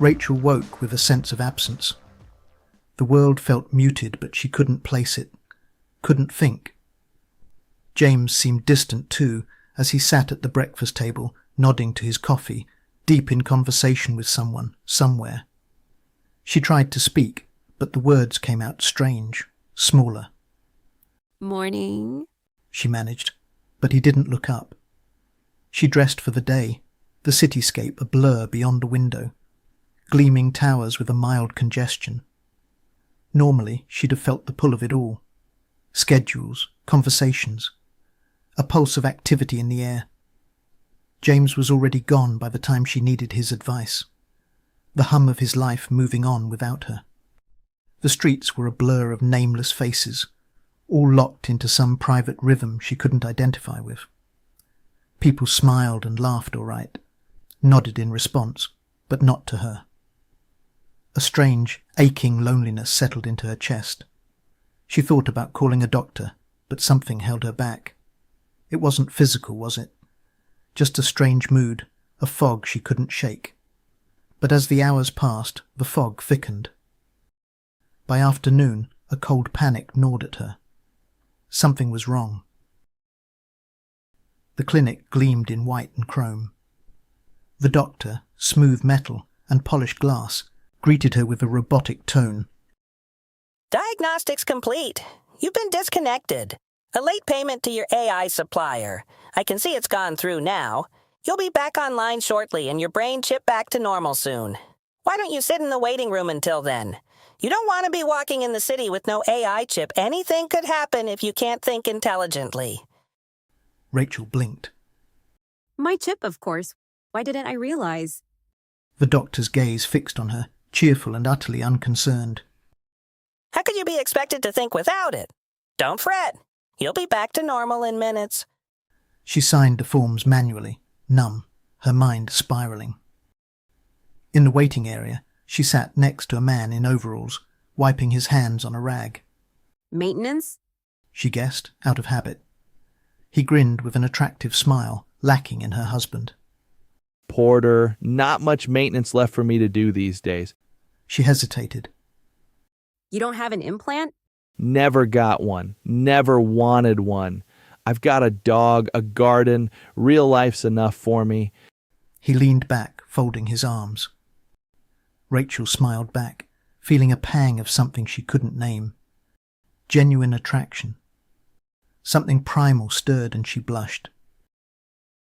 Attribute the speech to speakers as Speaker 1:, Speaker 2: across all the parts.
Speaker 1: Rachel woke with a sense of absence. The world felt muted, but she couldn't place it, couldn't think. James seemed distant too, as he sat at the breakfast table, nodding to his coffee, deep in conversation with someone, somewhere. She tried to speak, but the words came out strange, smaller.
Speaker 2: Morning,
Speaker 1: she managed, but he didn't look up. She dressed for the day, the cityscape a blur beyond a window, gleaming towers with a mild congestion. Normally, she'd have felt the pull of it all. Schedules, conversations, a pulse of activity in the air. James was already gone by the time she needed his advice. The hum of his life moving on without her. The streets were a blur of nameless faces, all locked into some private rhythm she couldn't identify with. People smiled and laughed all right, nodded in response, but not to her. A strange, aching loneliness settled into her chest. She thought about calling a doctor, but something held her back. It wasn't physical, was it? Just a strange mood, a fog she couldn't shake. But as the hours passed, the fog thickened. By afternoon, a cold panic gnawed at her. Something was wrong. The clinic gleamed in white and chrome. The doctor, smooth metal and polished glass, greeted her with a robotic tone.
Speaker 3: Diagnostics complete. You've been disconnected. A late payment to your AI supplier. I can see it's gone through now. You'll be back online shortly and your brain chip back to normal soon. Why don't you sit in the waiting room until then? You don't want to be walking in the city with no AI chip. Anything could happen if you can't think intelligently.
Speaker 1: Rachel blinked.
Speaker 2: My chip, of course. Why didn't I realize?
Speaker 1: The doctor's gaze fixed on her, cheerful and utterly unconcerned.
Speaker 3: How could you be expected to think without it? Don't fret. You'll be back to normal in minutes.
Speaker 1: She signed the forms manually, numb, her mind spiraling. In the waiting area, she sat next to a man in overalls, wiping his hands on a rag.
Speaker 2: Maintenance?
Speaker 1: She guessed, out of habit. He grinned with an attractive smile, lacking in her husband.
Speaker 4: Porter, not much maintenance left for me to do these days.
Speaker 1: She hesitated.
Speaker 2: You don't have an implant?
Speaker 4: Never got one. Never wanted one. I've got a dog, a garden. Real life's enough for me.
Speaker 1: He leaned back, folding his arms. Rachel smiled back, feeling a pang of something she couldn't name. Genuine attraction. Something primal stirred and she blushed.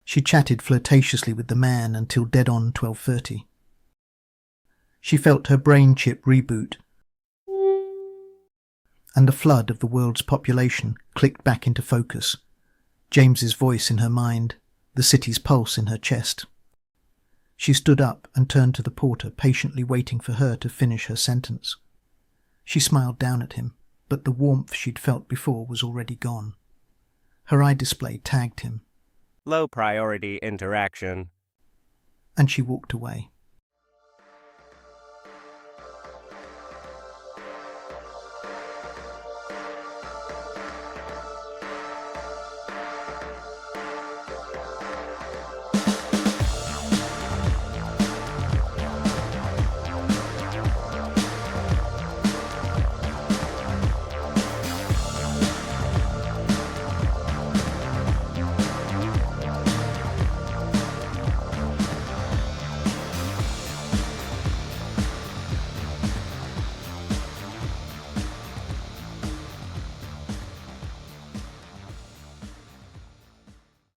Speaker 1: She chatted flirtatiously with the man until dead-on 12:30. She felt her brain chip reboot, and the flood of the world's population clicked back into focus. James's voice in her mind, the city's pulse in her chest. She stood up and turned to the porter, patiently waiting for her to finish her sentence. She smiled down at him, but the warmth she'd felt before was already gone. Her eye display tagged him.
Speaker 5: Low priority interaction.
Speaker 1: And she walked away.